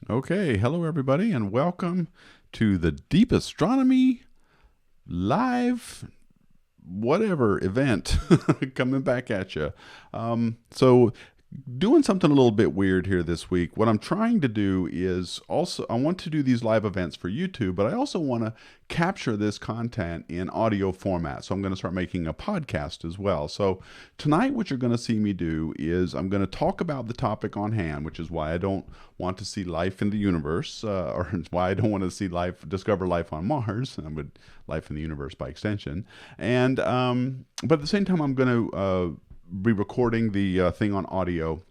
Okay, hello everybody, and welcome to the Deep Astronomy live whatever event coming back at you. So doing something a little bit weird here this week. What I'm trying to do is also, I want to do these live events for YouTube, but I also want to capture this content in audio format. So I'm going to start making a podcast as well. So tonight, what you're going to see me do is I'm going to talk about the topic on hand, which is why I don't want to see life in the universe, or why I don't want to see discover life on Mars, but life in the universe by extension. And but at the same time, I'm going to be recording the thing on audio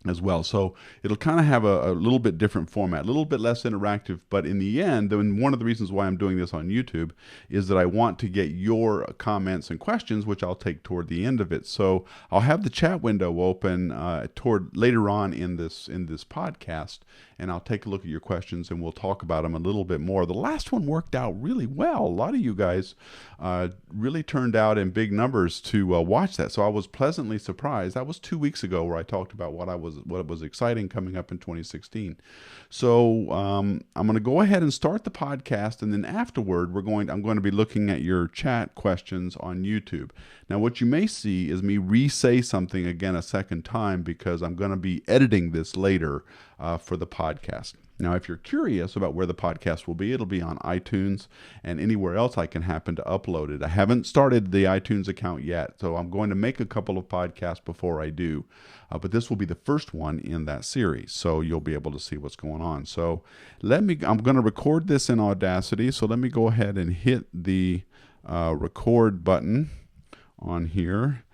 as well. So it'll kind of have a little bit different format, a little bit less interactive. But in the end, and one of the reasons why I'm doing this on YouTube is that I want to get your comments and questions, which I'll take toward the end of it. So I'll have the chat window open toward later on in this podcast, and I'll take a look at your questions and we'll talk about them a little bit more. The last one worked out really well. A lot of you guys really turned out in big numbers to watch that. So I was pleasantly surprised. That was 2 weeks ago where I talked about what was exciting coming up in 2016. So I'm going to go ahead and start the podcast, and then afterward I'm going to be looking at your chat questions on YouTube. Now, what you may see is me re-say something again a second time because I'm going to be editing this later for the podcast. Now, if you're curious about where the podcast will be, it'll be on iTunes and anywhere else I can happen to upload it. I haven't started the iTunes account yet, so I'm going to make a couple of podcasts before I do. But this will be the first one in that series, so you'll be able to see what's going on. So I'm going to record this in Audacity, so let me go ahead and hit the record button on here.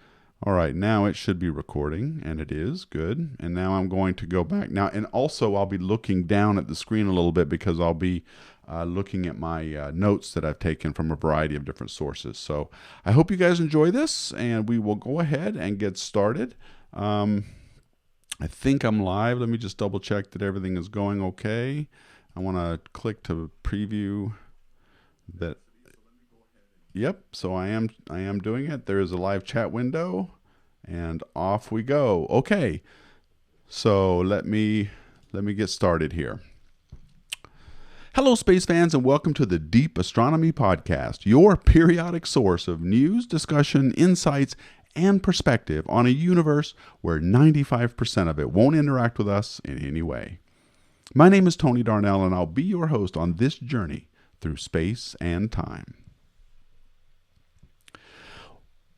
All right, now it should be recording, and it is. Good. And now I'm going to go back. Now, and also I'll be looking down at the screen a little bit because I'll be looking at my notes that I've taken from a variety of different sources. So I hope you guys enjoy this, and we will go ahead and get started. I think I'm live. Let me just double check that everything is going okay. I want to click to preview that. Yep, so I am doing it. There is a live chat window, and off we go. Okay, so let me get started here. Hello, space fans, and welcome to the Deep Astronomy Podcast, your periodic source of news, discussion, insights, and perspective on a universe where 95% of it won't interact with us in any way. My name is Tony Darnell, and I'll be your host on this journey through space and time.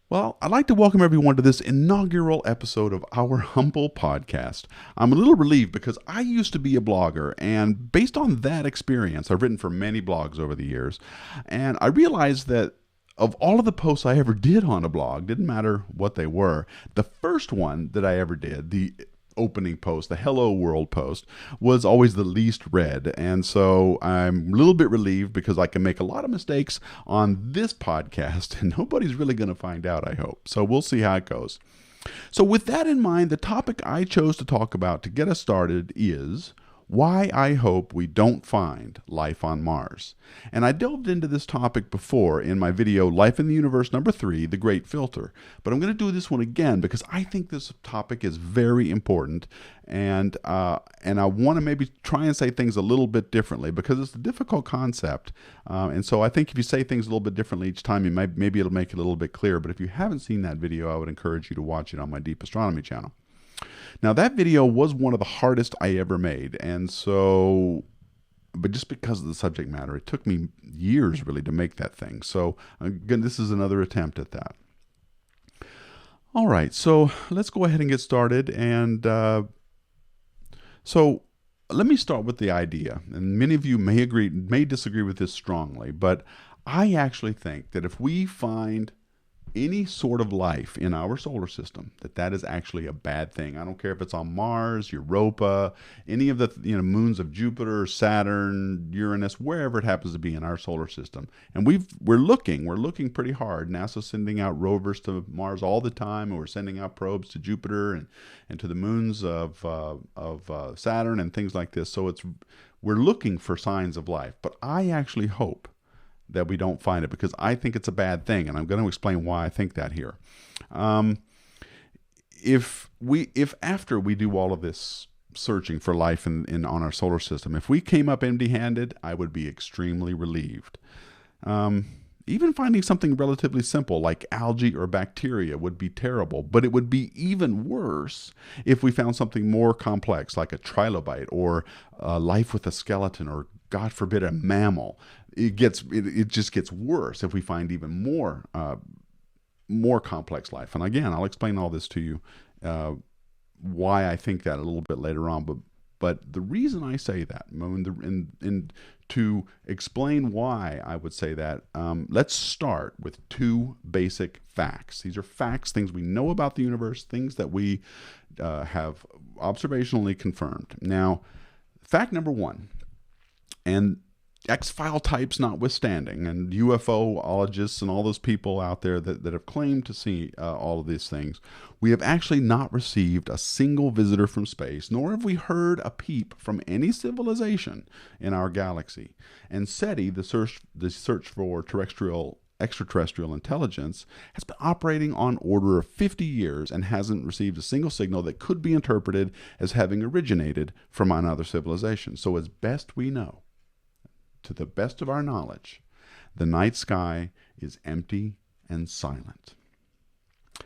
Well, I'd like to welcome everyone to this inaugural episode of our humble podcast. I'm a little relieved because I used to be a blogger, and based on that experience, I've written for many blogs over the years, and I realized that of all of the posts I ever did on a blog, didn't matter what they were, the first one that I ever did, the opening post, the Hello World post, was always the least read. And so I'm a little bit relieved because I can make a lot of mistakes on this podcast and nobody's really going to find out, I hope. So we'll see how it goes. So with that in mind, the topic I chose to talk about to get us started is why I hope we don't find life on Mars. And I delved into this topic before in my video, Life in the Universe number 3, The Great Filter. But I'm going to do this one again because I think this topic is very important. And I want to maybe try and say things a little bit differently because it's a difficult concept. And so I think if you say things a little bit differently each time, maybe it'll make it a little bit clearer. But if you haven't seen that video, I would encourage you to watch it on my Deep Astronomy channel. Now, that video was one of the hardest I ever made, and so, but just because of the subject matter, it took me years really to make that thing. So, again, this is another attempt at that. All right, so let's go ahead and get started. And so let me start with the idea, and many of you may disagree with this strongly, but I actually think that if we find any sort of life in our solar system, that is actually a bad thing. I don't care if it's on Mars, Europa, any of the moons of Jupiter, Saturn, Uranus, wherever it happens to be in our solar system. And we're looking pretty hard. NASA's sending out rovers to Mars all the time, and we're sending out probes to Jupiter and to the moons of Saturn and things like this. So we're looking for signs of life. But I actually hope that we don't find it because I think it's a bad thing, and I'm going to explain why I think that here. If after we do all of this searching for life on our solar system. If we came up empty-handed, I would be extremely relieved. Even finding something relatively simple like algae or bacteria would be terrible, but it would be even worse if we found something more complex like a trilobite or life with a skeleton or, God forbid, a mammal. It just gets worse if we find even more complex life. And again, I'll explain all this to you, why I think that a little bit later on. But the reason I say that, and to explain why I would say that, let's start with two basic facts. These are facts, things we know about the universe, things that we have observationally confirmed. Now, fact number one, and X-file types notwithstanding, and UFOologists and all those people out there that have claimed to see all of these things, we have actually not received a single visitor from space, nor have we heard a peep from any civilization in our galaxy. And SETI, the search for extraterrestrial intelligence, has been operating on order of 50 years and hasn't received a single signal that could be interpreted as having originated from another civilization. So as best we know, to the best of our knowledge, the night sky is empty and silent.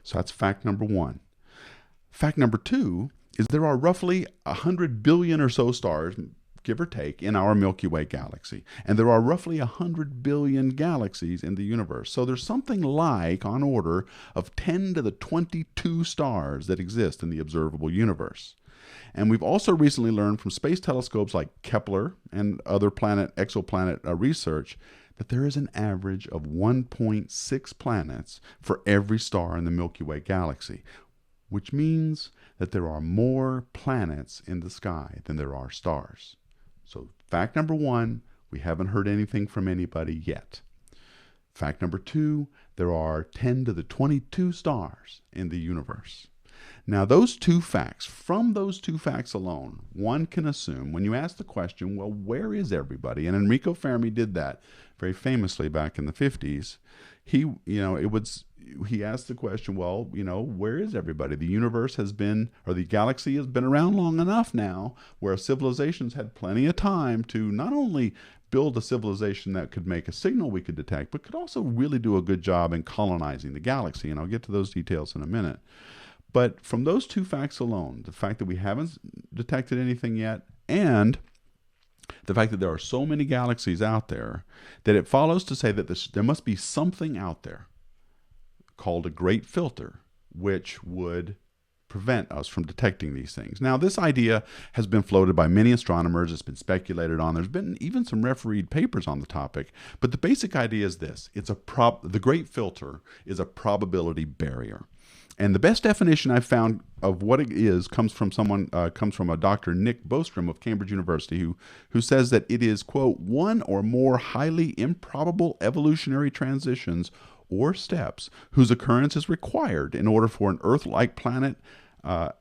So that's fact number one. Fact number two is there are roughly 100 billion or so stars, give or take, in our Milky Way galaxy. And there are roughly 100 billion galaxies in the universe. So there's something like, on order, of 10 to the 22 stars that exist in the observable universe. And we've also recently learned from space telescopes like Kepler and other exoplanet research that there is an average of 1.6 planets for every star in the Milky Way galaxy, which means that there are more planets in the sky than there are stars. So fact number one, we haven't heard anything from anybody yet. Fact number two, there are 10 to the 22 stars in the universe. Now, from those two facts alone, one can assume, when you ask the question, well, where is everybody? And Enrico Fermi did that very famously back in the 50s. He asked the question, well, where is everybody? The universe the galaxy has been around long enough now where civilizations had plenty of time to not only build a civilization that could make a signal we could detect, but could also really do a good job in colonizing the galaxy. And I'll get to those details in a minute. But from those two facts alone, the fact that we haven't detected anything yet, and the fact that there are so many galaxies out there, that it follows to say that there must be something out there called a great filter, which would prevent us from detecting these things. Now, this idea has been floated by many astronomers. It's been speculated on. There's been even some refereed papers on the topic. But the basic idea is this. The great filter is a probability barrier. And the best definition I've found of what it is comes from a Dr. Nick Bostrom of Cambridge University, who says that it is, quote, one or more highly improbable evolutionary transitions or steps whose occurrence is required in order for an Earth-like planet to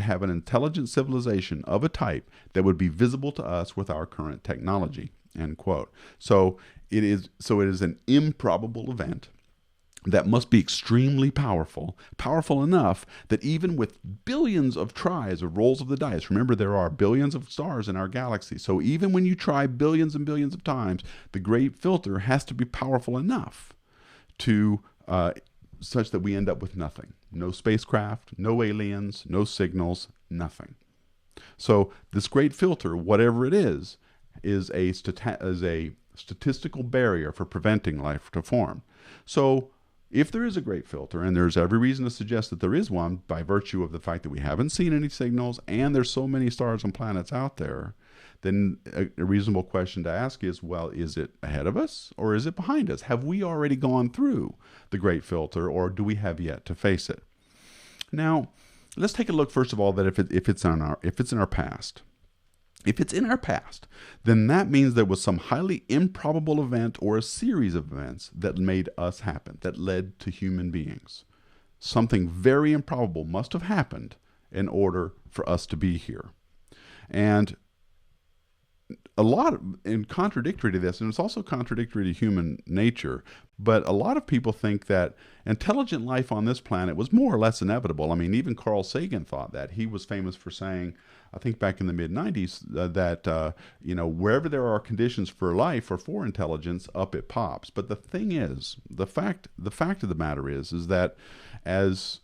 have an intelligent civilization of a type that would be visible to us with our current technology, end quote. So it is an improbable event that must be extremely powerful enough that even with billions of tries of rolls of the dice, remember there are billions of stars in our galaxy, so even when you try billions and billions of times, the great filter has to be powerful enough to such that we end up with nothing. No spacecraft, no aliens, no signals, nothing. So this great filter, whatever it is a statistical barrier for preventing life to form. So if there is a great filter, and there's every reason to suggest that there is one by virtue of the fact that we haven't seen any signals and there's so many stars and planets out there, then a reasonable question to ask is, well, is it ahead of us or is it behind us? Have we already gone through the great filter, or do we have yet to face it? Now, let's take a look first of all that if it's in our past. If it's in our past, then that means there was some highly improbable event or a series of events that made us happen, that led to human beings. Something very improbable must have happened in order for us to be here. And a lot of, and contradictory to this, and it's also contradictory to human nature, but a lot of people think that intelligent life on this planet was more or less inevitable. I mean, even Carl Sagan thought that. He was famous for saying, I think back in the mid 90s, that wherever there are conditions for life or for intelligence, up it pops. But the thing is, the fact of the matter is that, as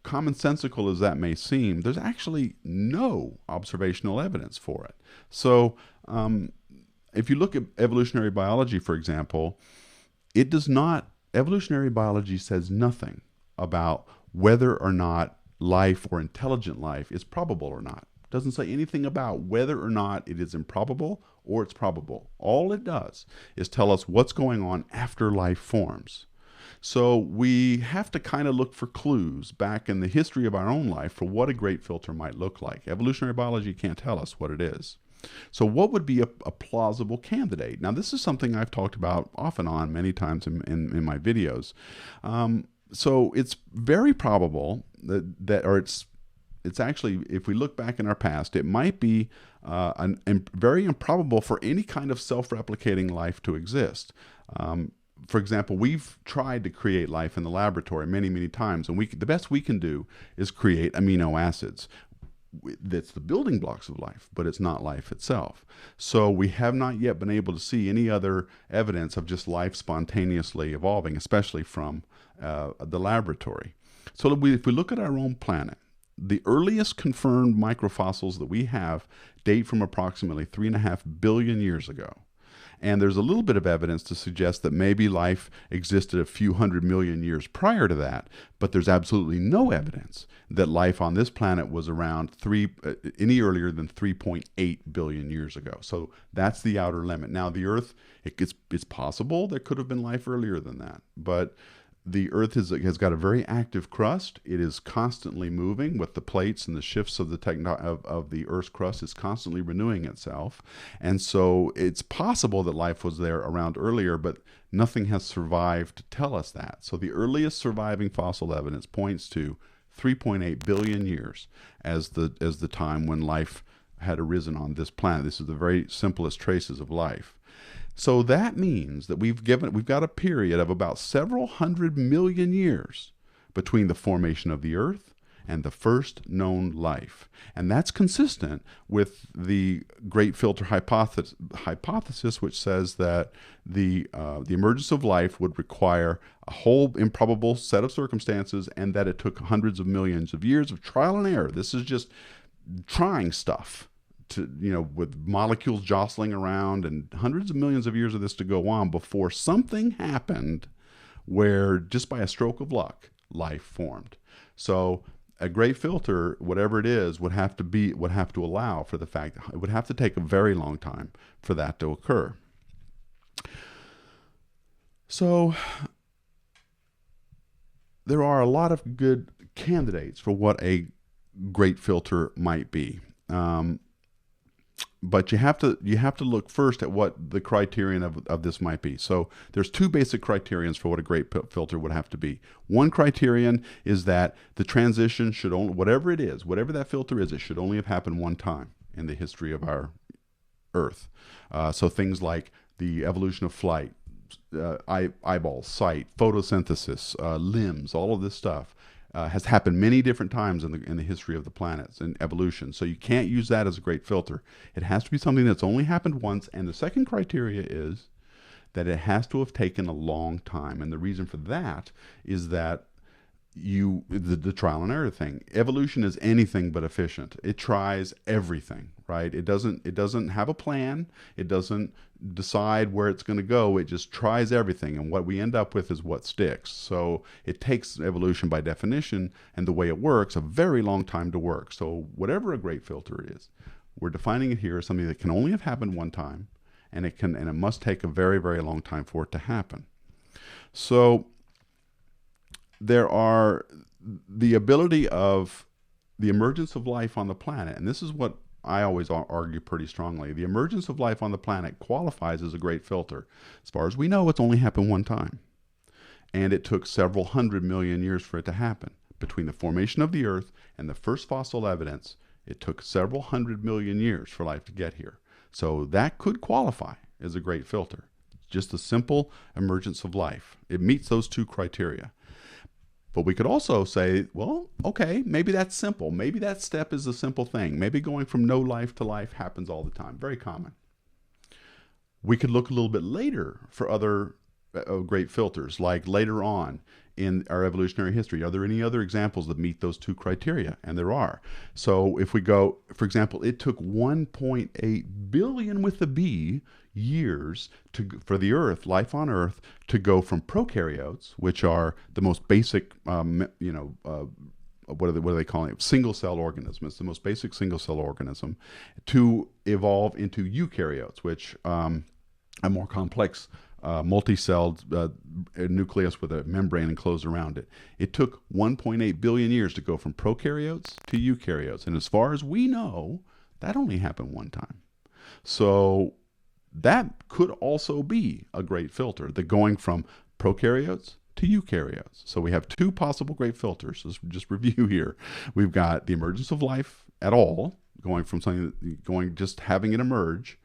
commonsensical as that may seem, there's actually no observational evidence for it. So if you look at evolutionary biology, for example, it does not, evolutionary biology says nothing about whether or not life or intelligent life is probable or not. It doesn't say anything about whether or not it is improbable or it's probable. All it does is tell us what's going on after life forms. So we have to kind of look for clues back in the history of our own life for what a great filter might look like. Evolutionary biology can't tell us what it is. So what would be a plausible candidate? Now, this is something I've talked about off and on many times in my videos. So it's very probable it's actually, if we look back in our past, it might be very improbable for any kind of self-replicating life to exist. For example, we've tried to create life in the laboratory many, many times, and the best we can do is create amino acids. That's the building blocks of life, but it's not life itself. So we have not yet been able to see any other evidence of just life spontaneously evolving, especially from the laboratory. So if we look at our own planet, the earliest confirmed microfossils that we have date from approximately 3.5 billion years ago. And there's a little bit of evidence to suggest that maybe life existed a few 100 million years prior to that, but there's absolutely no evidence that life on this planet was around any earlier than 3.8 billion years ago. So that's the outer limit. Now, the Earth, it's possible there could have been life earlier than that, but the Earth has got a very active crust. It is constantly moving with the plates, and the shifts of the Earth's crust is constantly renewing itself. And so it's possible that life was there around earlier, but nothing has survived to tell us that. So the earliest surviving fossil evidence points to 3.8 billion years as the time when life had arisen on this planet. This is the very simplest traces of life. So that means that we've got a period of about several 100 million years between the formation of the Earth and the first known life. And that's consistent with the Great Filter hypothesis, which says that the emergence of life would require a whole improbable set of circumstances, and that it took hundreds of millions of years of trial and error. This is just trying stuff, with molecules jostling around, and hundreds of millions of years of this to go on before something happened where, just by a stroke of luck, life formed. So a great filter, whatever it is, would have to allow for the fact it would have to take a very long time for that to occur. So there are a lot of good candidates for what a great filter might be. But you have to look first at what the criterion of this might be. So there's two basic criterions for what a great filter would have to be. One criterion is that the transition should only, whatever it is, whatever that filter is, it should only have happened one time in the history of our Earth. So things like the evolution of flight, eyeballs, sight, photosynthesis, limbs, all of this stuff has happened many different times in the history of the planets and evolution. So you can't use that as a great filter. It has to be something that's only happened once. And the second criteria is that it has to have taken a long time. And the reason for that is that the trial and error thing. Evolution is anything but efficient. It tries everything, right? It doesn't have a plan. It doesn't decide where it's going to go. It just tries everything, and what we end up with is what sticks. So it takes evolution, by definition, and the way it works, a very long time to work. So whatever a great filter is, we're defining it here as something that can only have happened one time, and it must take a very, very long time for it to happen. So there are the ability of the emergence of life on the planet, and this is what I always argue pretty strongly. The emergence of life on the planet qualifies as a great filter. As far as we know, it's only happened one time. And it took several 100 million years for it to happen. Between the formation of the Earth and the first fossil evidence, it took several 100 million years for life to get here. So that could qualify as a great filter. Just a simple emergence of life. It meets those two criteria. But we could also say, well, okay, maybe that's simple. Maybe that step is a simple thing. Maybe going from no life to life happens all the time. Very common. We could look a little bit later for other great filters, like later on in our evolutionary history. Are there any other examples that meet those two criteria? And there are. So if we go, for example, it took 1.8 billion with a B years for the Earth, life on Earth, to go from prokaryotes, which are the most basic, what are they calling it? Single cell organism. It's the most basic single cell organism, to evolve into eukaryotes, which are more complex multi-celled nucleus with a membrane enclosed around it. It took 1.8 billion years to go from prokaryotes to eukaryotes. And as far as we know, that only happened one time. So that could also be a great filter, the going from prokaryotes to eukaryotes. So we have two possible great filters. Let's just review here. We've got the emergence of life at all, going from something, just having it emerge,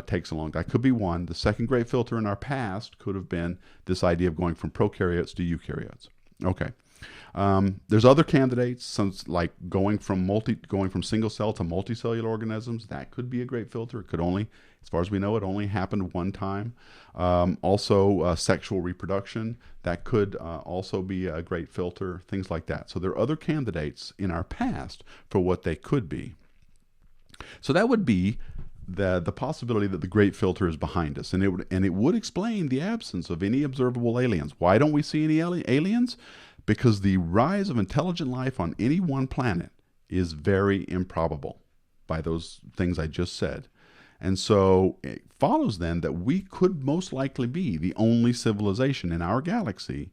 takes a long time. That could be one. The second great filter in our past could have been this idea of going from prokaryotes to eukaryotes. Okay. There's other candidates, some like going from single cell to multicellular organisms. That could be a great filter. It could only, as far as we know, it only happened one time. Also, sexual reproduction, that could also be a great filter. Things like that. So there are other candidates in our past for what they could be. So that would be the possibility that the great filter is behind us, and it would explain the absence of any observable aliens. Why don't we see any aliens? Because the rise of intelligent life on any one planet is very improbable by those things I just said. And so it follows then that we could most likely be the only civilization in our galaxy,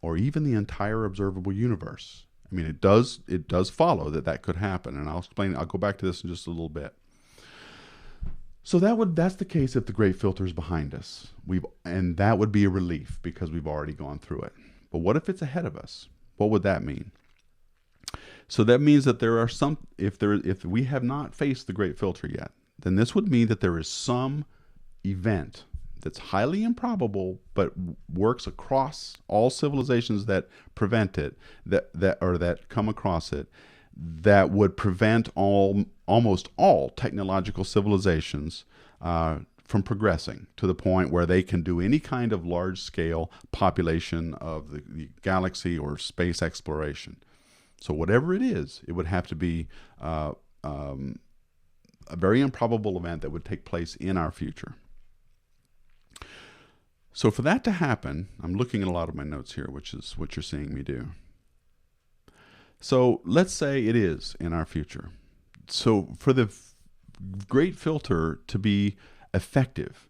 or even the entire observable universe. I mean, it does follow that could happen, and I'll go back to this in just a little bit. So that's the case if the great filter is behind us. And that would be a relief because we've already gone through it. But what if it's ahead of us? What would that mean? So that means that there are if we have not faced the great filter yet, then this would mean that there is some event that's highly improbable but works across all civilizations that prevent it, that come across it, that would prevent almost all technological civilizations from progressing to the point where they can do any kind of large-scale population of the galaxy or space exploration. So whatever it is, it would have to be a very improbable event that would take place in our future. So for that to happen, I'm looking at a lot of my notes here, which is what you're seeing me do. So let's say it is in our future. So for the great filter to be effective,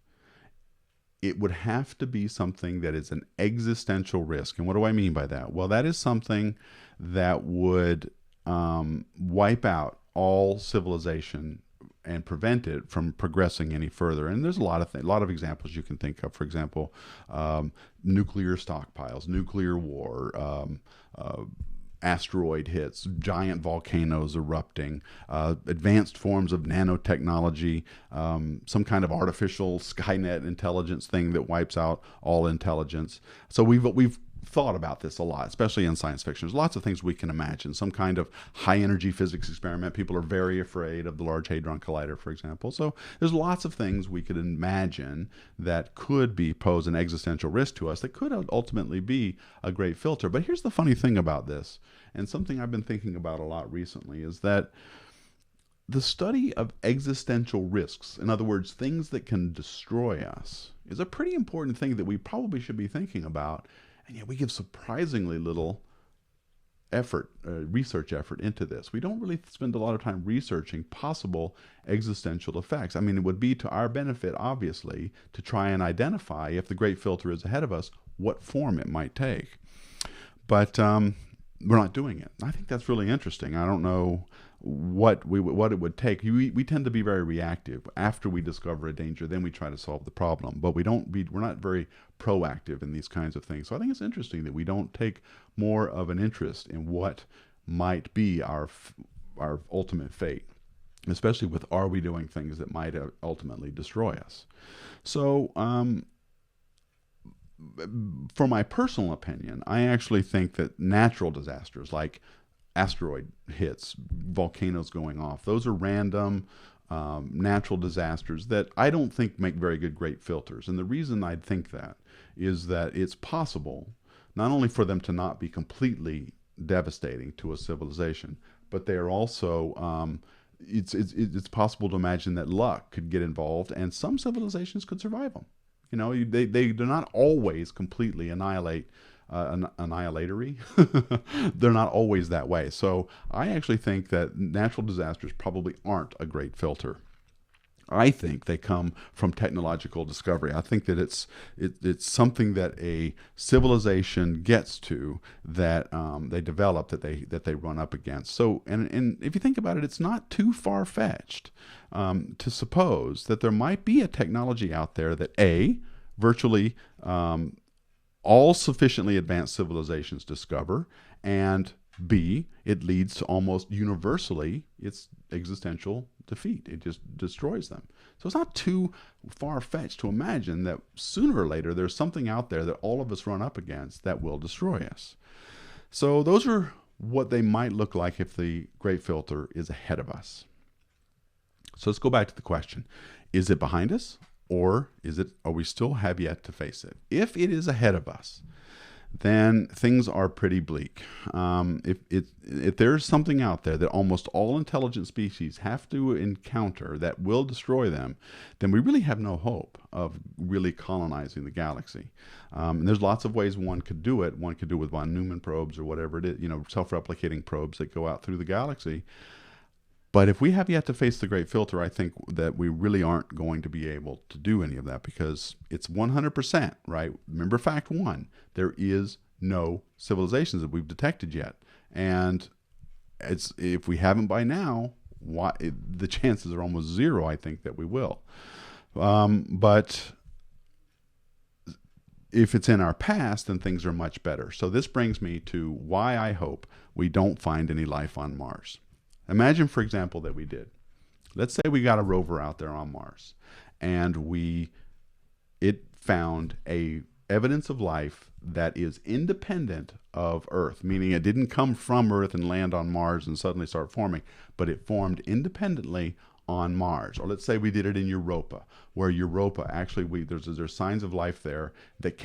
it would have to be something that is an existential risk. And what do I mean by that? Well, that is something that would wipe out all civilization and prevent it from progressing any further. And there's a lot of examples you can think of. For example, nuclear stockpiles, nuclear war, asteroid hits, giant volcanoes erupting, advanced forms of nanotechnology, some kind of artificial Skynet intelligence thing that wipes out all intelligence. So we've thought about this a lot, especially in science fiction. There's lots of things we can imagine. Some kind of high-energy physics experiment. People are very afraid of the Large Hadron Collider, for example. So there's lots of things we could imagine that could pose an existential risk to us that could ultimately be a great filter. But here's the funny thing about this, and something I've been thinking about a lot recently, is that the study of existential risks, in other words, things that can destroy us, is a pretty important thing that we probably should be thinking about. And yet we give surprisingly little research effort into this. We don't really spend a lot of time researching possible existential effects. I mean, it would be to our benefit, obviously, to try and identify, if the great filter is ahead of us, what form it might take. But we're not doing it. I think that's really interesting. I don't know what it would take. We tend to be very reactive. After we discover a danger, then we try to solve the problem. But we're not very proactive in these kinds of things. So I think it's interesting that we don't take more of an interest in what might be our ultimate fate. especially with are we doing things that might ultimately destroy us. So, for my personal opinion, I actually think that natural disasters like asteroid hits, volcanoes going off, those are random natural disasters that I don't think make very good great filters. And the reason I think that is that it's possible not only for them to not be completely devastating to a civilization, but they are also it's possible to imagine that luck could get involved and some civilizations could survive them. You know, they do not always completely annihilatory. They're not always that way. So I actually think that natural disasters probably aren't a great filter. I think they come from technological discovery. I think that it's something that a civilization gets to, that they develop, that they run up against. So and if you think about it, it's not too far fetched to suppose that there might be a technology out there that virtually all sufficiently advanced civilizations discover, and B, it leads to almost universally its existential defeat. It just destroys them. So it's not too far-fetched to imagine that sooner or later there's something out there that all of us run up against that will destroy us. So those are what they might look like if the great filter is ahead of us. So let's go back to the question. Is it behind us, or are we still have yet to face it? If it is ahead of us, then things are pretty bleak. If there's something out there that almost all intelligent species have to encounter that will destroy them, then we really have no hope of really colonizing the galaxy. And there's lots of ways one could do it. One could do it with von Neumann probes or whatever it is, self-replicating probes that go out through the galaxy. But if we have yet to face the great filter, I think that we really aren't going to be able to do any of that, because it's 100%, right? Remember fact one, there is no civilizations that we've detected yet. And if we haven't by now, the chances are almost zero, I think, that we will. But if it's in our past, then things are much better. So this brings me to why I hope we don't find any life on Mars. Imagine, for example, that we did. Let's say we got a rover out there on Mars, and it found evidence of life that is independent of Earth, meaning it didn't come from Earth and land on Mars and suddenly start forming, but it formed independently on Mars. Or let's say we did it in Europa, where Europa actually there's signs of life there that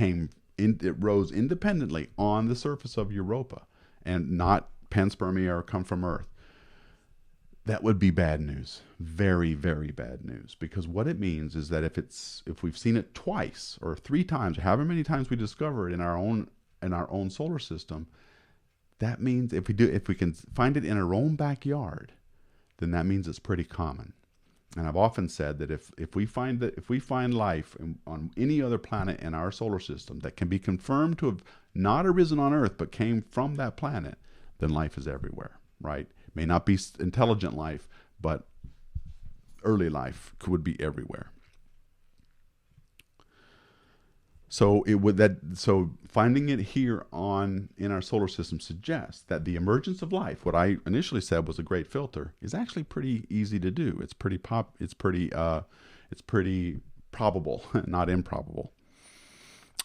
it rose independently on the surface of Europa and not panspermia or come from Earth. That would be bad news. Very, very bad news. Because what it means is that if we've seen it twice or three times, or however many times we discover it in our own solar system, that means if we can find it in our own backyard, then that means it's pretty common. And I've often said that if we find life on any other planet in our solar system that can be confirmed to have not arisen on Earth but came from that planet, then life is everywhere, right? May not be intelligent life, but early life would be everywhere. So finding it here in our solar system suggests that the emergence of life, what I initially said was a great filter, is actually pretty easy to do. It's pretty probable, not improbable.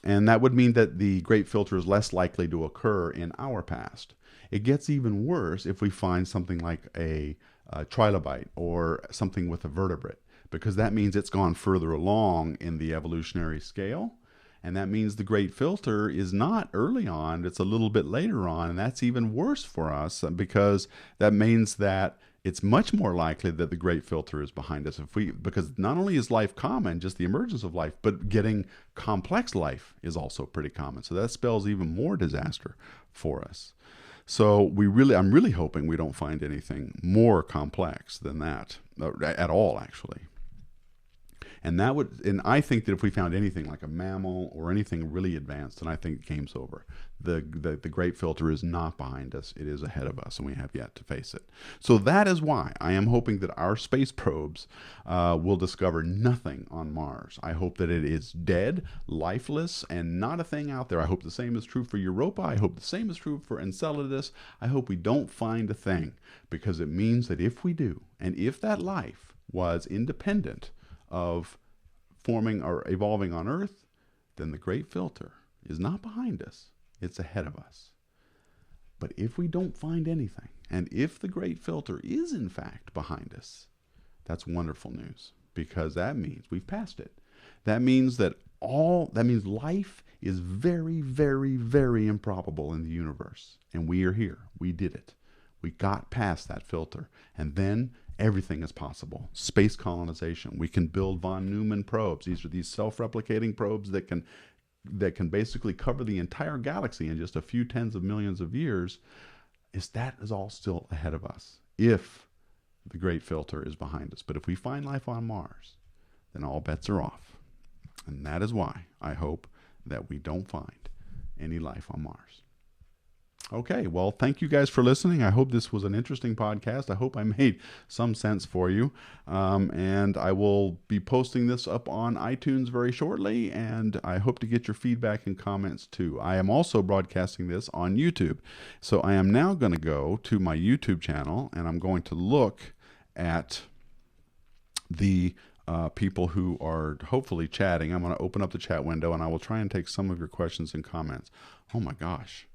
And that would mean that the great filter is less likely to occur in our past. It gets even worse if we find something like a trilobite or something with a vertebrate, because that means it's gone further along in the evolutionary scale. And that means the great filter is not early on, it's a little bit later on. And that's even worse for us, because that means that it's much more likely that the great filter is behind us because not only is life common, just the emergence of life, but getting complex life is also pretty common. So that spells even more disaster for us. So I'm really hoping we don't find anything more complex than that at all, actually. And I think that if we found anything like a mammal or anything really advanced, then I think game's over. The great filter is not behind us. It is ahead of us, and we have yet to face it. So that is why I am hoping that our space probes will discover nothing on Mars. I hope that it is dead, lifeless, and not a thing out there. I hope the same is true for Europa. I hope the same is true for Enceladus. I hope we don't find a thing, because it means that if we do, and if that life was independent of forming or evolving on Earth, then the great filter is not behind us. It's ahead of us. But if we don't find anything, and if the great filter is in fact behind us, that's wonderful news, because that means we've passed it. That means that life is very, very, very improbable in the universe. And we are here. We did it. We got past that filter. And then everything is possible. Space colonization. We can build von Neumann probes. These are these self-replicating probes that can basically cover the entire galaxy in just a few tens of millions of years. That is all still ahead of us if the great filter is behind us. But if we find life on Mars, then all bets are off. And that is why I hope that we don't find any life on Mars. Okay, well, thank you guys for listening. I hope this was an interesting podcast. I hope I made some sense for you. And I will be posting this up on iTunes very shortly, and I hope to get your feedback and comments too. I am also broadcasting this on YouTube. So I am now going to go to my YouTube channel, and I'm going to look at the people who are hopefully chatting. I'm going to open up the chat window, and I will try and take some of your questions and comments. Oh my gosh.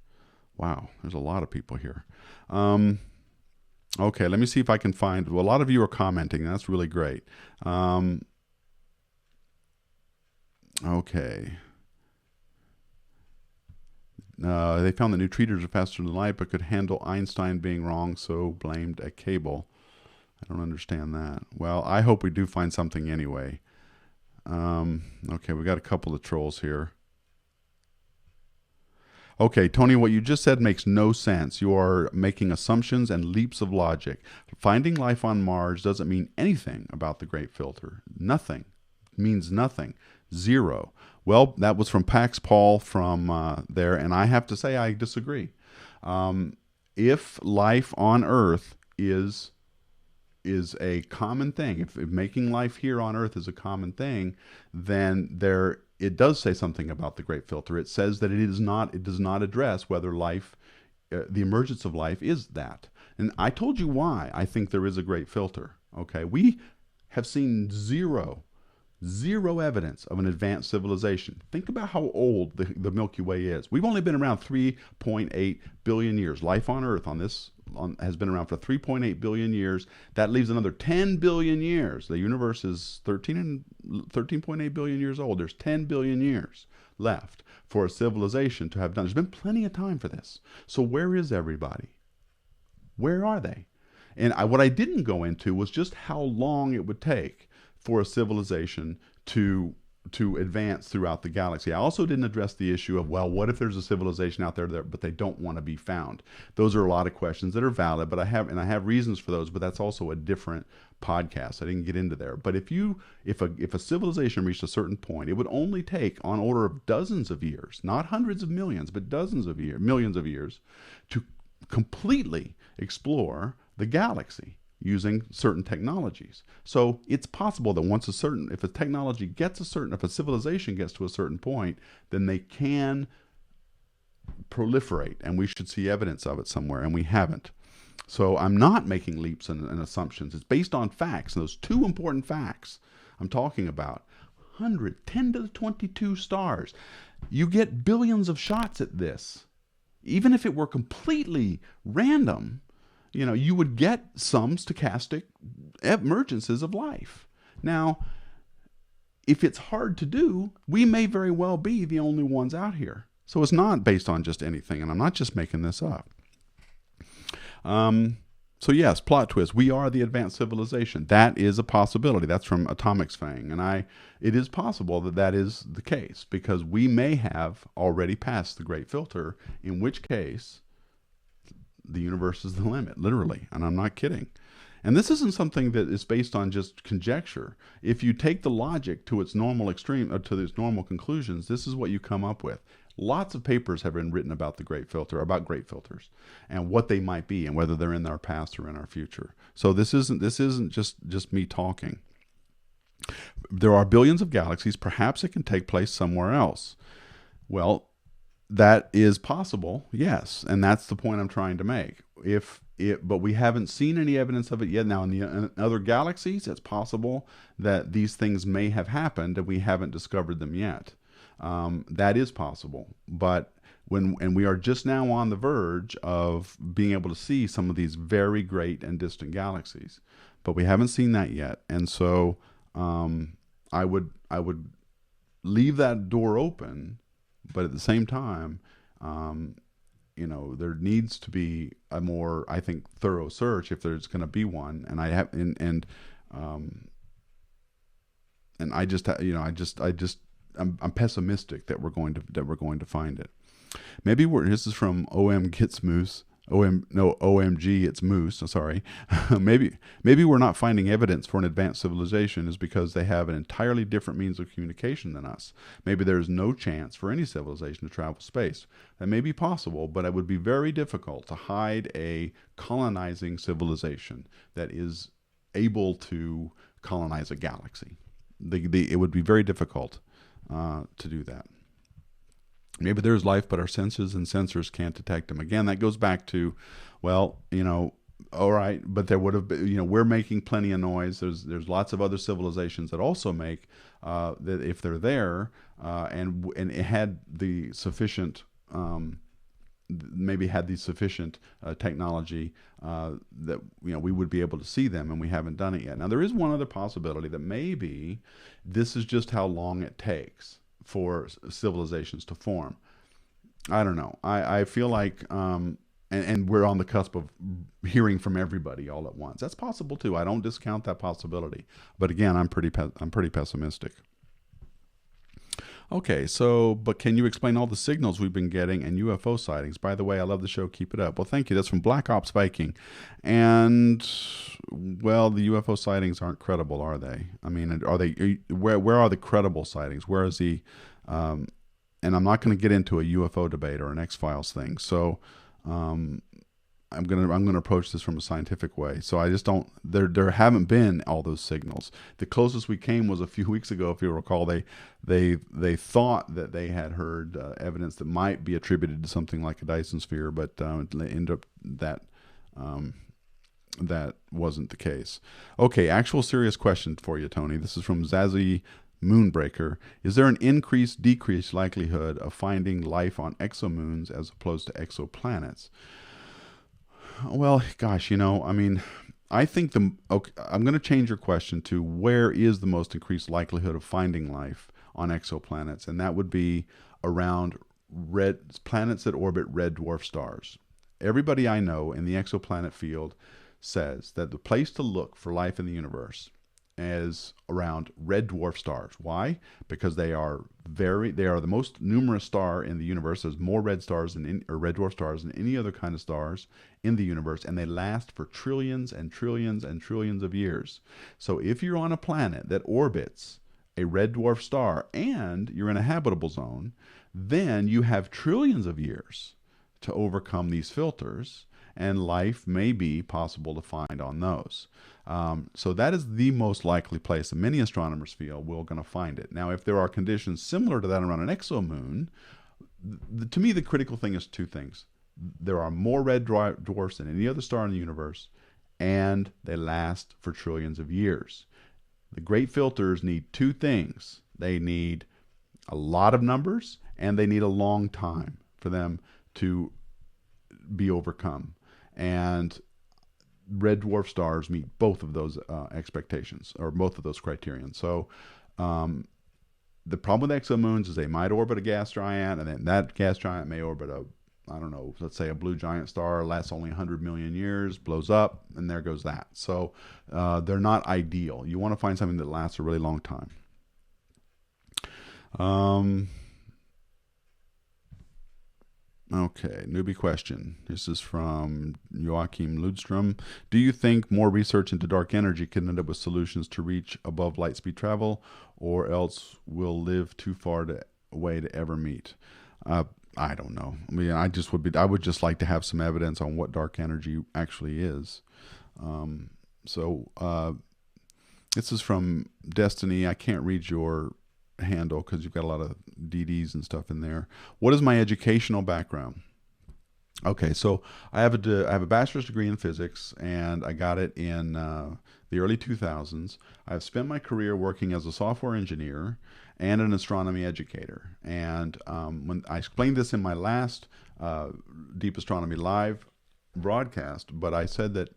Wow, there's a lot of people here. Okay, let me see if I can find... Well, a lot of you are commenting. That's really great. Okay. They found that neutrinos are faster than light, but could handle Einstein being wrong, so blamed a cable. I don't understand that. Well, I hope we do find something anyway. Okay, we got a couple of trolls here. Okay, Tony, what you just said makes no sense. You are making assumptions and leaps of logic. Finding life on Mars doesn't mean anything about the great filter. Nothing. It means nothing. Zero. Well, that was from Pax Paul from there, and I have to say I disagree. If life on Earth is a common thing, if making life here on Earth is a common thing, then it does say something about the great filter. It says that it does not address whether life, the emergence of life is that. And I told you why I think there is a great filter. Okay, we have seen zero evidence of an advanced civilization. Think about how old the Milky Way is. We've only been around 3.8 billion years. Life on Earth has been around for 3.8 billion years. That leaves another 10 billion years. The universe is 13.8 billion years old. There's 10 billion years left for a civilization to have done. There's been plenty of time for this. So where is everybody? Where are they? And what I didn't go into was just how long it would take for a civilization to advance throughout the galaxy. I also didn't address the issue of, well, what if there's a civilization out there but they don't want to be found? Those are a lot of questions that are valid, but I have reasons for those, but that's also a different podcast. I didn't get into there. But if a civilization reached a certain point, it would only take on order of dozens of years, not hundreds of millions, but millions of years to completely explore the galaxy using certain technologies. So it's possible that if a civilization gets to a certain point, then they can proliferate, and we should see evidence of it somewhere, and we haven't. So I'm not making leaps and assumptions. It's based on facts, and those two important facts I'm talking about. 10 to the 22 stars. You get billions of shots at this. Even if it were completely random, you would get some stochastic emergences of life. Now, if it's hard to do, we may very well be the only ones out here. So it's not based on just anything, and I'm not just making this up. So yes, plot twist. We are the advanced civilization. That is a possibility. That's from Atomics Fang, and it is possible that is the case, because we may have already passed the great filter, in which case the universe is the limit, literally, and I'm not kidding. And this isn't something that is based on just conjecture. If you take the logic to its normal extreme, or to its normal conclusions, this is what you come up with. Lots of papers have been written about the great filter, about great filters, and what they might be, and whether they're in our past or in our future. So this isn't just me talking. There are billions of galaxies. Perhaps it can take place somewhere else. Well, that is possible, yes, and that's the point I'm trying to make. But we haven't seen any evidence of it yet. Now, in other galaxies, it's possible that these things may have happened, and we haven't discovered them yet. That is possible, but we are just now on the verge of being able to see some of these very great and distant galaxies, but we haven't seen that yet, and so I would leave that door open, but at the same time, there needs to be a more, I think, thorough search if there's going to be one, and I'm pessimistic that we're going to find it. Maybe this is from OMG, it's Moose. Sorry. maybe we're not finding evidence for an advanced civilization is because they have an entirely different means of communication than us. Maybe there's no chance for any civilization to travel space. That may be possible, but it would be very difficult to hide a colonizing civilization that is able to colonize a galaxy. It would be very difficult to do that. Maybe there's life, but our senses and sensors can't detect them. Again, that goes back to, all right, but there would have been, we're making plenty of noise. There's lots of other civilizations that also make, that if they're there, and it had the sufficient, technology, that, we would be able to see them, and we haven't done it yet. Now, there is one other possibility that maybe this is just how long it takes for civilizations to form. I don't know. I feel like, and we're on the cusp of hearing from everybody all at once. That's possible too. I don't discount that possibility. But again, I'm pretty pessimistic. Okay, but can you explain all the signals we've been getting and UFO sightings? By the way, I love the show. Keep it up. Well, thank you. That's from Black Ops Viking. And, well, the UFO sightings aren't credible, are they? I mean, where are the credible sightings? Where is the, and I'm not going to get into a UFO debate or an X-Files thing. So, I'm gonna approach this from a scientific way. So I just don't. There haven't been all those signals. The closest we came was a few weeks ago, if you recall. They thought that they had heard evidence that might be attributed to something like a Dyson sphere, but it ended up that wasn't the case. Okay, actual serious question for you, Tony. This is from Zazie Moonbreaker. Is there an decreased likelihood of finding life on exomoons as opposed to exoplanets? Well, gosh, I mean, I think I'm going to change your question to where is the most increased likelihood of finding life on exoplanets, and that would be around planets that orbit red dwarf stars. Everybody I know in the exoplanet field says that the place to look for life in the universe is around red dwarf stars. Why? Because they are the most numerous star in the universe. There's more red dwarf stars than any other kind of stars in the universe, and they last for trillions and trillions and trillions of years. So if you're on a planet that orbits a red dwarf star and you're in a habitable zone, then you have trillions of years to overcome these filters, and life may be possible to find on those. So that is the most likely place, and many astronomers feel we're going to find it. Now, if there are conditions similar to that around an exomoon, to me the critical thing is two things. There are more red dwarfs than any other star in the universe, and they last for trillions of years. The great filters need two things. They need a lot of numbers, and they need a long time for them to be overcome. And red dwarf stars meet both of those expectations, or both of those criterion. So the problem with exomoons is they might orbit a gas giant, and then that gas giant may orbit let's say a blue giant star, lasts only 100 million years, blows up, and there goes that. So they're not ideal. You want to find something that lasts a really long time. Okay, newbie question. This is from Joachim Ludstrom. Do you think more research into dark energy can end up with solutions to reach above light speed travel, or else we'll live too far away to ever meet? Uh, I don't know. I mean, I would just like to have some evidence on what dark energy actually is. Um, so this is from Destiny. I can't read your handle because you've got a lot of DDs and stuff in there. What is my educational background? Okay, so I have a bachelor's degree in physics, and I got it in the early 2000s. I've spent my career working as a software engineer and an astronomy educator. And when I explained this in my last Deep Astronomy Live broadcast, but I said that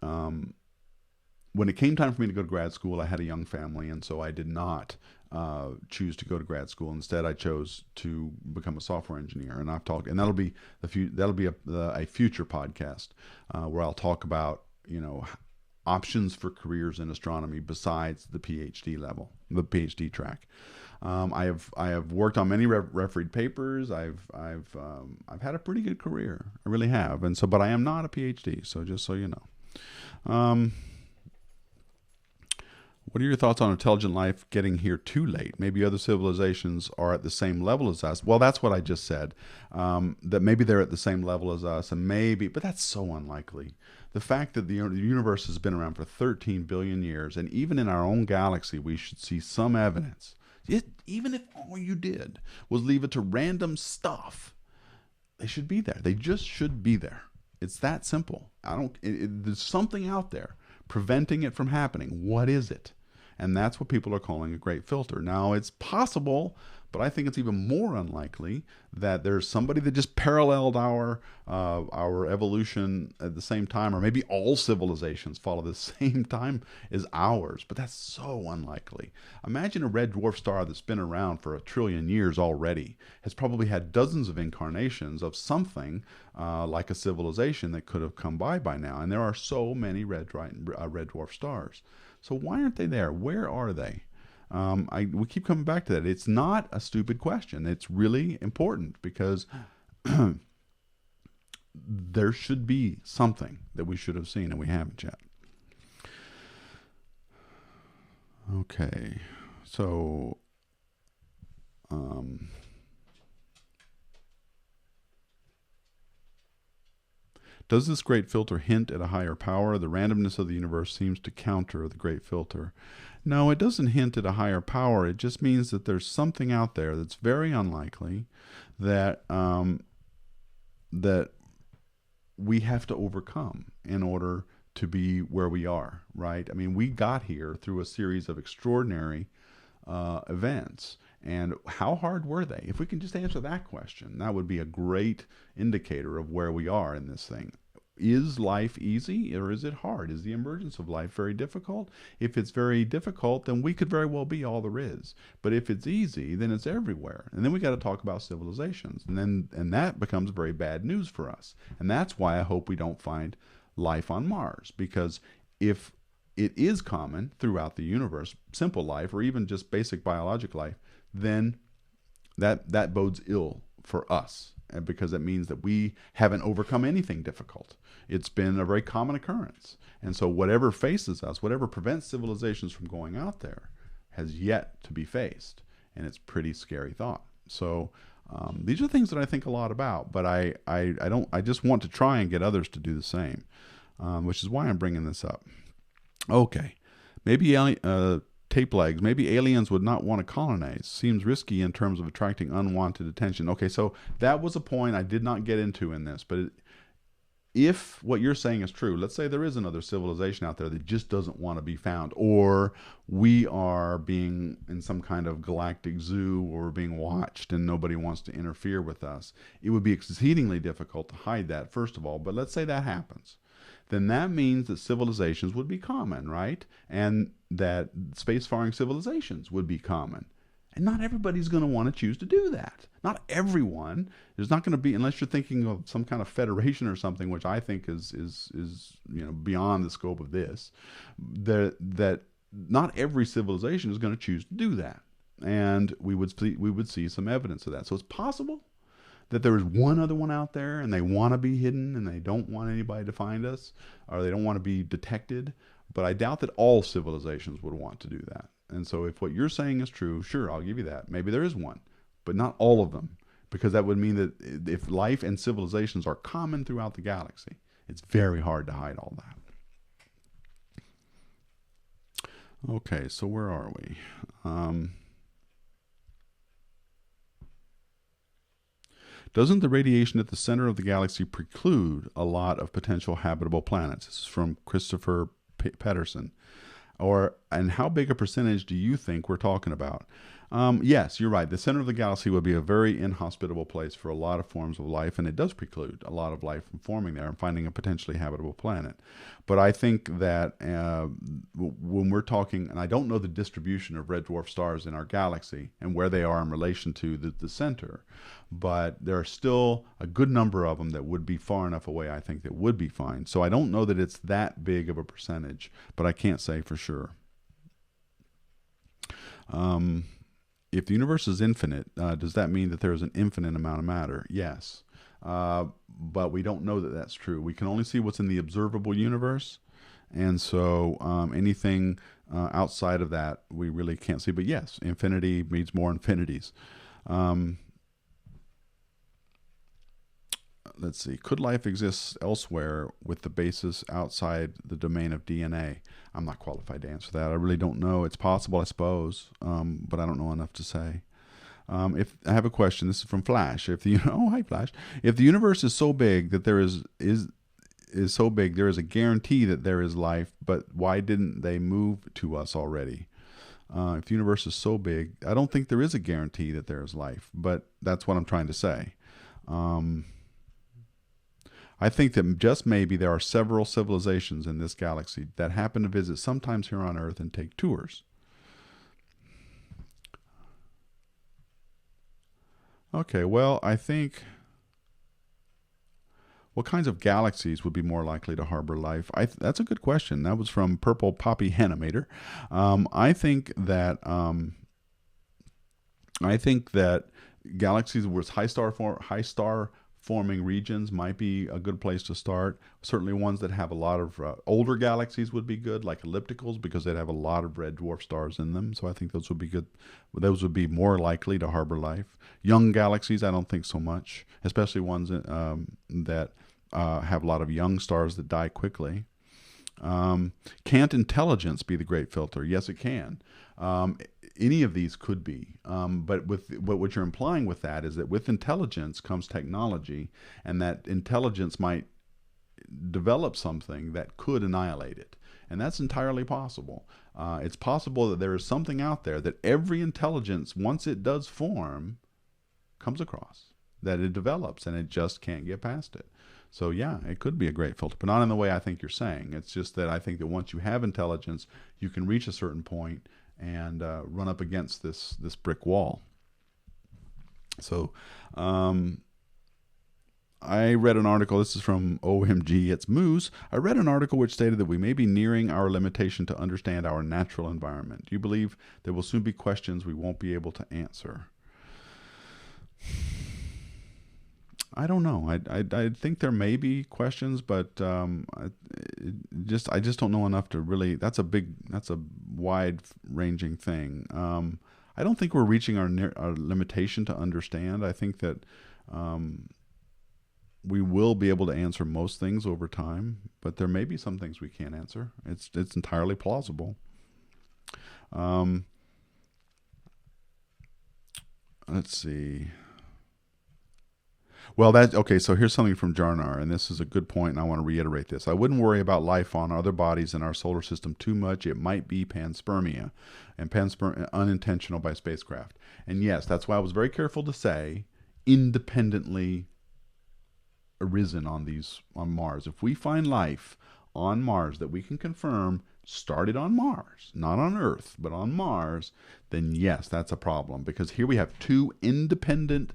um, when it came time for me to go to grad school, I had a young family, and so I did not choose to go to grad school. Instead, I chose to become a software engineer, and I've talked, and that'll be a future podcast where I'll talk about options for careers in astronomy besides the PhD level, the PhD track. I have worked on many refereed papers. I've had a pretty good career. I really have, and so but I am not a PhD. So just so you know. What are your thoughts on intelligent life getting here too late? Maybe other civilizations are at the same level as us. Well, that's what I just said. That maybe they're at the same level as us, and maybe, but that's so unlikely. The fact that the universe has been around for 13 billion years, and even in our own galaxy, we should see some evidence. Even if all you did was leave it to random stuff, they should be there. They just should be there. It's that simple. There's something out there preventing it from happening. What is it? And that's what people are calling a great filter. Now, it's possible, but I think it's even more unlikely that there's somebody that just paralleled our evolution at the same time, or maybe all civilizations follow the same time as ours. But that's so unlikely. Imagine a red dwarf star that's been around for 1 trillion years already, has probably had dozens of incarnations of something like a civilization that could have come by now. And there are so many red dwarf stars. So why aren't they there? Where are they? We keep coming back to that. It's not a stupid question. It's really important because there should be something that we should have seen and we haven't yet. Okay, so does this great filter hint at a higher power? The randomness of the universe seems to counter the great filter. No, it doesn't hint at a higher power. It just means that there's something out there that's very unlikely that that we have to overcome in order to be where we are, right? I mean, we got here through a series of extraordinary events. And how hard were they? If we can just answer that question, that would be a great indicator of where we are in this thing. Is life easy or is it hard? Is the emergence of life very difficult? If it's very difficult, then we could very well be all there is. But if it's easy, then it's everywhere. And then we got to talk about civilizations. And that becomes very bad news for us. And that's why I hope we don't find life on Mars. Because if it is common throughout the universe, simple life or even just basic biologic life, then that bodes ill for us, because it means that we haven't overcome anything difficult. It's been a very common occurrence. And so whatever faces us, whatever prevents civilizations from going out there, has yet to be faced. And it's a pretty scary thought. So these are things that I think a lot about, but I just want to try and get others to do the same, which is why I'm bringing this up. Okay, maybe tape legs. Maybe aliens would not want to colonize. Seems risky in terms of attracting unwanted attention. Okay, so that was a point I did not get into in this, but if what you're saying is true, let's say there is another civilization out there that just doesn't want to be found, or we are being in some kind of galactic zoo or being watched and nobody wants to interfere with us. It would be exceedingly difficult to hide that, first of all, but let's say that happens. Then that means that civilizations would be common, right? And that spacefaring civilizations would be common. And not everybody's going to want to choose to do that. Not everyone. There's not going to be, unless you're thinking of some kind of federation or something, which I think is beyond the scope of this, that not every civilization is going to choose to do that. And we would see some evidence of that. So it's possible that there is one other one out there and they want to be hidden and they don't want anybody to find us, or they don't want to be detected. But I doubt that all civilizations would want to do that. And so if what you're saying is true, sure, I'll give you that. Maybe there is one, but not all of them, because that would mean that if life and civilizations are common throughout the galaxy, it's very hard to hide all that. Okay, so where are we? Doesn't the radiation at the center of the galaxy preclude a lot of potential habitable planets? This is from Christopher Pedersen. And how big a percentage do you think we're talking about? Yes, you're right. The center of the galaxy would be a very inhospitable place for a lot of forms of life, and it does preclude a lot of life from forming there and finding a potentially habitable planet. But I think that when we're talking, and I don't know the distribution of red dwarf stars in our galaxy and where they are in relation to the center, but there are still a good number of them that would be far enough away, I think, that would be fine. So I don't know that it's that big of a percentage, but I can't say for sure. If the universe is infinite, does that mean that there is an infinite amount of matter? Yes. But we don't know that that's true. We can only see what's in the observable universe. And so anything outside of that, we really can't see. But yes, infinity means more infinities. Let's see. Could life exist elsewhere with the basis outside the domain of DNA? I'm not qualified to answer that. I really don't know. It's possible, I suppose, but I don't know enough to say. If I have a question, this is from Flash. Hi Flash. If the universe is so big that there is so big, there is a guarantee that there is life. But why didn't they move to us already? If the universe is so big, I don't think there is a guarantee that there is life. But that's what I'm trying to say. I think that just maybe there are several civilizations in this galaxy that happen to visit sometimes here on Earth and take tours. Okay, well, I think what kinds of galaxies would be more likely to harbor life? That's a good question. That was from Purple Poppy Animator. I think that galaxies with high star forming regions might be a good place to start. Certainly ones that have a lot of older galaxies would be good, like ellipticals, because they'd have a lot of red dwarf stars in them. So I think those would be good. Those would be more likely to harbor life. Young galaxies, I don't think so much, especially ones that have a lot of young stars that die quickly. Can't intelligence be the great filter? Yes, it can. Any of these could be, but what you're implying with that is that with intelligence comes technology, and that intelligence might develop something that could annihilate it, and that's entirely possible. It's possible that there is something out there that every intelligence, once it does form, comes across, that it develops, and it just can't get past it. So yeah, it could be a great filter, but not in the way I think you're saying. It's just that I think that once you have intelligence, you can reach a certain point and run up against this brick wall. So I read an article, this is from OMG, it's Moose. I read an article which stated that we may be nearing our limitation to understand our natural environment. Do you believe there will soon be questions we won't be able to answer? I don't know. I think there may be questions, but I just don't know enough to really. That's a wide-ranging thing. I don't think we're reaching our limitation to understand. I think that we will be able to answer most things over time, but there may be some things we can't answer. It's entirely plausible. Let's see. Well, okay, so here's something from Jarnar, and this is a good point, and I want to reiterate this. I wouldn't worry about life on other bodies in our solar system too much. It might be panspermia, and unintentional by spacecraft. And yes, that's why I was very careful to say independently arisen on Mars. If we find life on Mars that we can confirm started on Mars, not on Earth, but on Mars, then yes, that's a problem, because here we have two independent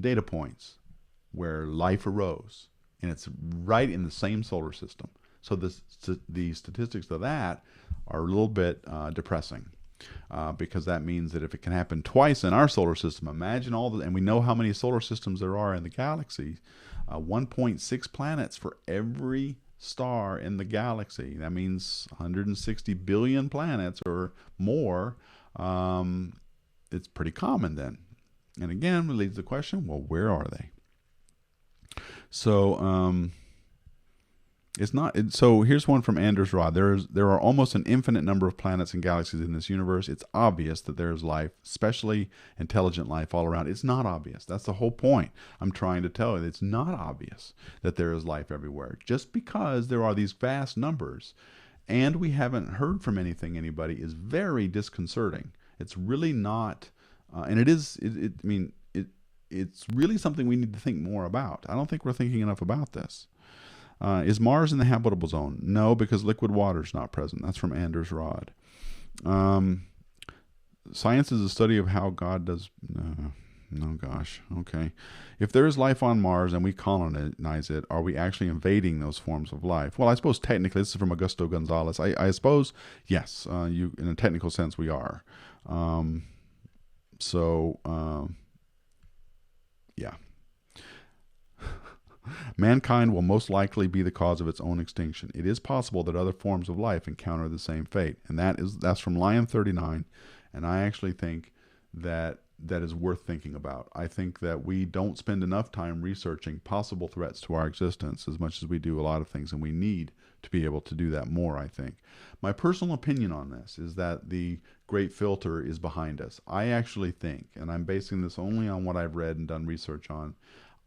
data points where life arose, and it's right in the same solar system. So the statistics of that are a little bit depressing. because that means that if it can happen twice in our solar system, imagine all the, and we know how many solar systems there are in the galaxy, 1.6 planets for every star in the galaxy. That means 160 billion planets or more. It's pretty common then. And again, it leads to the question, well, where are they? So, it's not. So here's one from Anders Rod. There are almost an infinite number of planets and galaxies in this universe. It's obvious that there is life, especially intelligent life, all around. It's not obvious. That's the whole point I'm trying to tell you. It's not obvious that there is life everywhere. Just because there are these vast numbers, and we haven't heard from anybody, is very disconcerting. It's really not, and it is. I mean, it's really something we need to think more about. I don't think we're thinking enough about this. Is Mars in the habitable zone? No, because liquid water is not present. That's from Anders Rod. Science is a study of how God does... No, gosh. Okay. If there is life on Mars and we colonize it, are we actually invading those forms of life? Well, I suppose technically, this is from Augusto Gonzalez. I suppose, yes, in a technical sense, we are. Yeah. Mankind will most likely be the cause of its own extinction. It is possible that other forms of life encounter the same fate. And that's from Lion 39. And I actually think that is worth thinking about. I think that we don't spend enough time researching possible threats to our existence as much as we do a lot of things. And we need to be able to do that more, I think. My personal opinion on this is that the Great Filter is behind us. I actually think, and I'm basing this only on what I've read and done research on,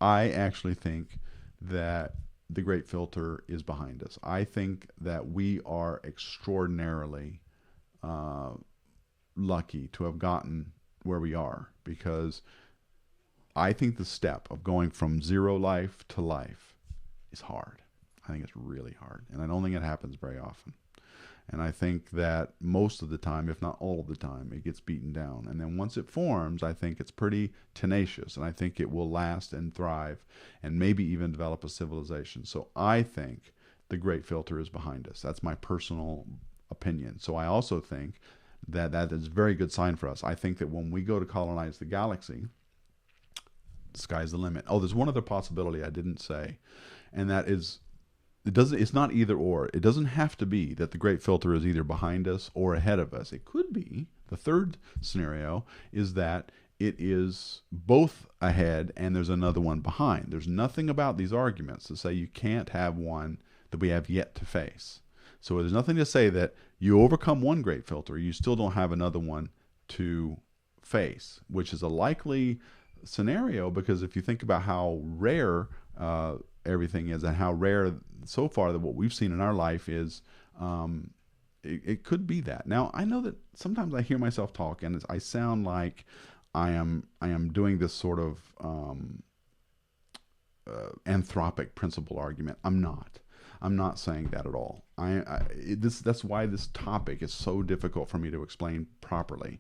I actually think that the Great Filter is behind us. I think that we are extraordinarily lucky to have gotten where we are, because I think the step of going from zero life to life is hard. I think it's really hard, and I don't think it happens very often. And I think that most of the time, if not all of the time, it gets beaten down. And then once it forms, I think it's pretty tenacious. And I think it will last and thrive and maybe even develop a civilization. So I think the Great Filter is behind us. That's my personal opinion. So I also think that that is a very good sign for us. I think that when we go to colonize the galaxy, the sky's the limit. Oh, there's one other possibility I didn't say, and that is... It's not either or. It doesn't have to be that the Great Filter is either behind us or ahead of us. It could be. The third scenario is that it is both ahead and there's another one behind. There's nothing about these arguments to say you can't have one that we have yet to face. So there's nothing to say that you overcome one Great Filter, you still don't have another one to face, which is a likely scenario, because if you think about how rare everything is and how rare so far that what we've seen in our life is, it could be that. Now, I know that sometimes I hear myself talk and I sound like I am doing this sort of anthropic principle argument. I'm not saying that at all. That's why this topic is so difficult for me to explain properly.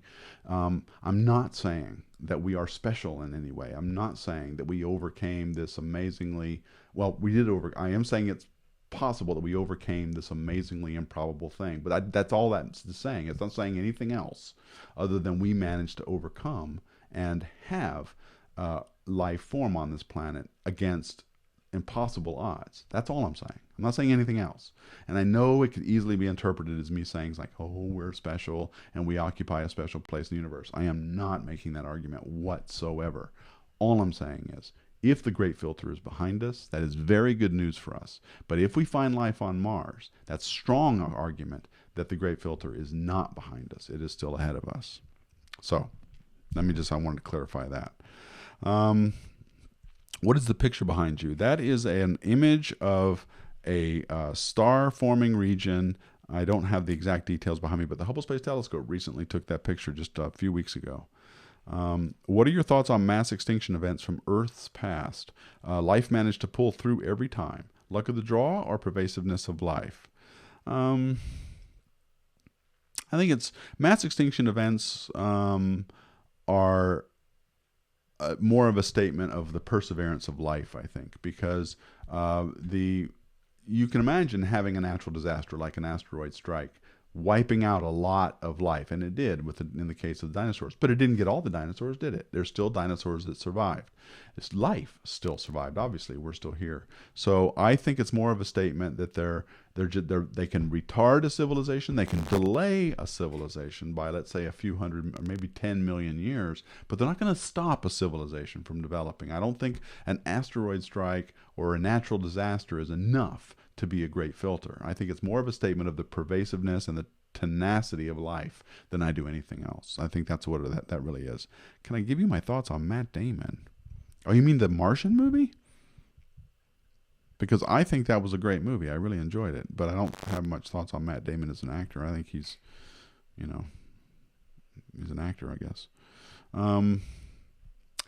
I'm not saying that we are special in any way. I'm not saying that we overcame this amazingly, well, we did I am saying it's possible that we overcame this amazingly improbable thing. But that's all that's saying. It's not saying anything else other than we managed to overcome and have life form on this planet against impossible odds. That's all I'm saying. I'm not saying anything else. And I know it could easily be interpreted as me saying like, oh, we're special and we occupy a special place in the universe. I am not making that argument whatsoever. All I'm saying is, if the Great Filter is behind us, that is very good news for us. But if we find life on Mars, that's strong argument that the Great Filter is not behind us. It is still ahead of us. So, I wanted to clarify that. What is the picture behind you? That is an image of a star-forming region. I don't have the exact details behind me, but the Hubble Space Telescope recently took that picture just a few weeks ago. What are your thoughts on mass extinction events from Earth's past? Life managed to pull through every time. Luck of the draw or pervasiveness of life? I think it's mass extinction events are more of a statement of the perseverance of life, I think, because you can imagine having a natural disaster like an asteroid strike wiping out a lot of life, and it did in the case of dinosaurs. But it didn't get all the dinosaurs, did it? There's still dinosaurs that survived. This life still survived. Obviously, we're still here. So I think it's more of a statement that they can retard a civilization, they can delay a civilization by, let's say, a few hundred or maybe 10 million years, but they're not going to stop a civilization from developing. I don't think an asteroid strike or a natural disaster is enough to be a great filter. I think it's more of a statement of the pervasiveness and the tenacity of life than I do anything else. I think that's what that really is. Can I give you my thoughts on Matt Damon? Oh, you mean the Martian movie? Because I think that was a great movie. I really enjoyed it, but I don't have much thoughts on Matt Damon as an actor. I think he's an actor, I guess.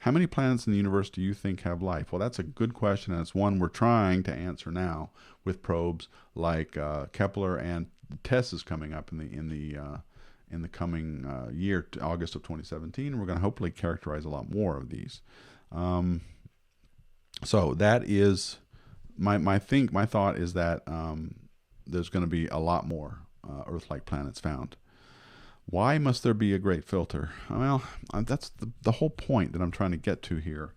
How many planets in the universe do you think have life? Well, that's a good question, and it's one we're trying to answer now with probes like Kepler, and TESS is coming up in the coming year, August of 2017. We're going to hopefully characterize a lot more of these. So that is my thought is that there's going to be a lot more Earth-like planets found. Why must there be a great filter? Well, that's the whole point that I'm trying to get to here.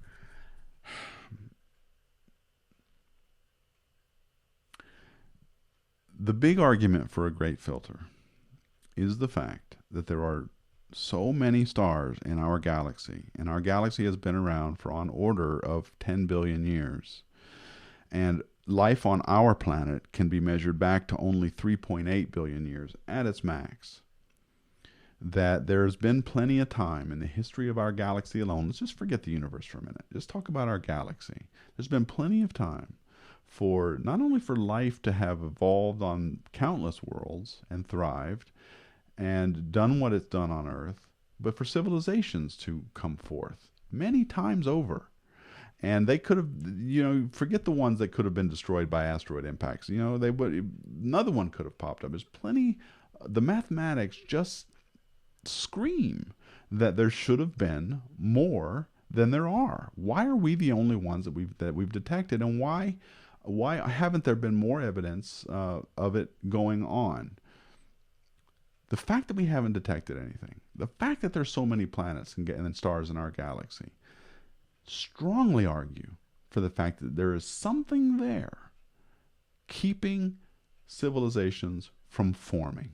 The big argument for a great filter is the fact that there are so many stars in our galaxy, and our galaxy has been around for on order of 10 billion years. And life on our planet can be measured back to only 3.8 billion years at its max. That there's been plenty of time in the history of our galaxy alone. Let's just forget the universe for a minute. Just talk about our galaxy. There's been plenty of time for not only for life to have evolved on countless worlds and thrived and done what it's done on Earth, but for civilizations to come forth many times over. And they could have, forget the ones that could have been destroyed by asteroid impacts. Another one could have popped up. There's plenty. The mathematics just scream that there should have been more than there are. Why are we the only ones that we've detected, and why haven't there been more evidence of it going on? The fact that we haven't detected anything, the fact that there's so many planets and stars in our galaxy, strongly argue for the fact that there is something there keeping civilizations from forming.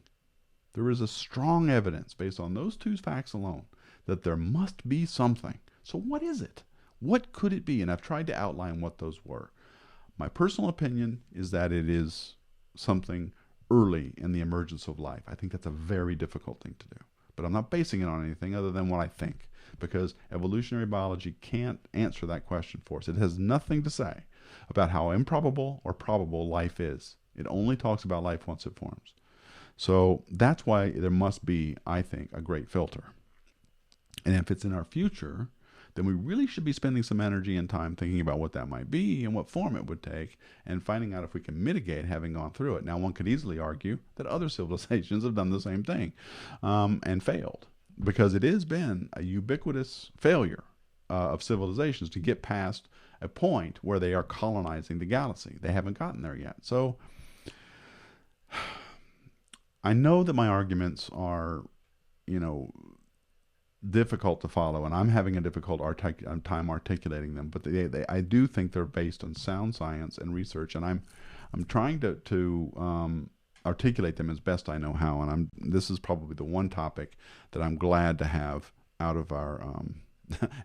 There is a strong evidence based on those two facts alone that there must be something. So what is it? What could it be? And I've tried to outline what those were. My personal opinion is that it is something early in the emergence of life. I think that's a very difficult thing to do. But I'm not basing it on anything other than what I think, because evolutionary biology can't answer that question for us. It has nothing to say about how improbable or probable life is. It only talks about life once it forms. So that's why there must be, I think, a great filter. And if it's in our future, then we really should be spending some energy and time thinking about what that might be and what form it would take, and finding out if we can mitigate having gone through it. Now, one could easily argue that other civilizations have done the same thing and failed, because it has been a ubiquitous failure of civilizations to get past a point where they are colonizing the galaxy. They haven't gotten there yet. So I know that my arguments are, difficult to follow, and I'm having a difficult time articulating them. But I do think they're based on sound science and research, and I'm trying to articulate them as best I know how. And this is probably the one topic that I'm glad to have out of our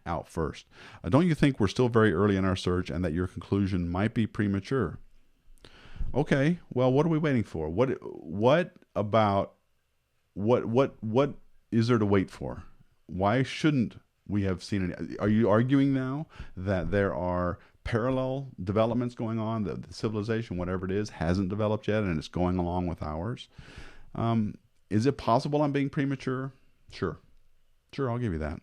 out first. Don't you think we're still very early in our search, and that your conclusion might be premature? Okay, well, what are we waiting for? What is there to wait for? Why shouldn't we have seen it? Are you arguing now that there are parallel developments going on, that the civilization, whatever it is, hasn't developed yet and it's going along with ours? Is it possible I'm being premature? Sure, I'll give you that.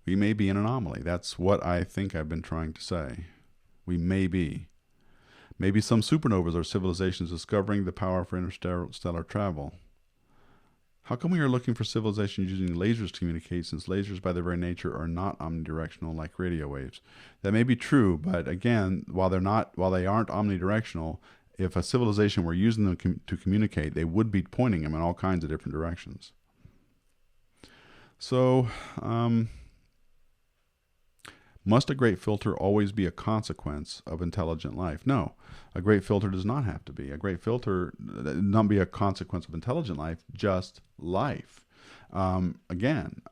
We may be an anomaly. That's what I think I've been trying to say. We may be. Maybe some supernovas are civilizations discovering the power for interstellar travel. How come we are looking for civilizations using lasers to communicate, since lasers by their very nature are not omnidirectional like radio waves? That may be true, but again, while they aren't omnidirectional, if a civilization were using them to communicate, they would be pointing them in all kinds of different directions. So, must a great filter always be a consequence of intelligent life? No, a great filter does not have to be. A great filter not be a consequence of intelligent life, just life. Again,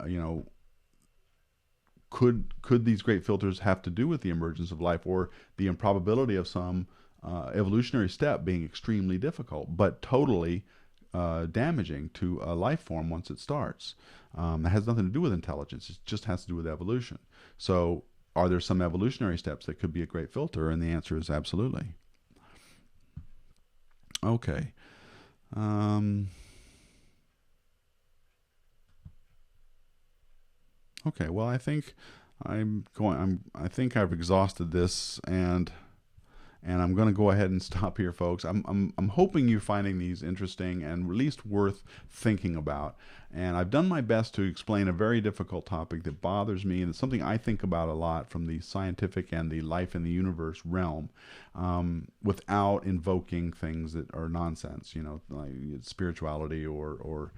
could these great filters have to do with the emergence of life or the improbability of some evolutionary step being extremely difficult, but totally damaging to a life form once it starts? It has nothing to do with intelligence. It just has to do with evolution. So are there some evolutionary steps that could be a great filter? And the answer is absolutely. Okay. Okay. Well, I think I think I've exhausted this, and I'm going to go ahead and stop here, folks. I'm hoping you're finding these interesting and at least worth thinking about. And I've done my best to explain a very difficult topic that bothers me, and it's something I think about a lot from the scientific and the life in the universe realm, without invoking things that are nonsense, like spirituality or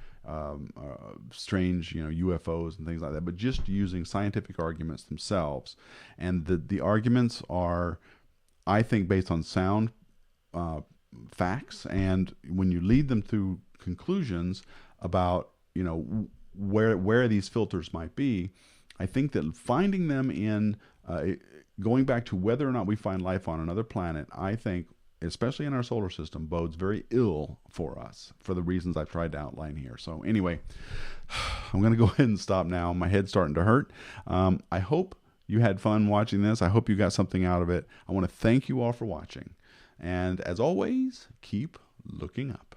strange, UFOs and things like that, but just using scientific arguments themselves. And the arguments are, I think, based on sound facts, and when you lead them through conclusions about where these filters might be, I think that finding them in going back to whether or not we find life on another planet, I think, especially in our solar system, bodes very ill for us for the reasons I've tried to outline here. So anyway, I'm going to go ahead and stop now. My head's starting to hurt. I hope you had fun watching this. I hope you got something out of it. I want to thank you all for watching. And as always, keep looking up.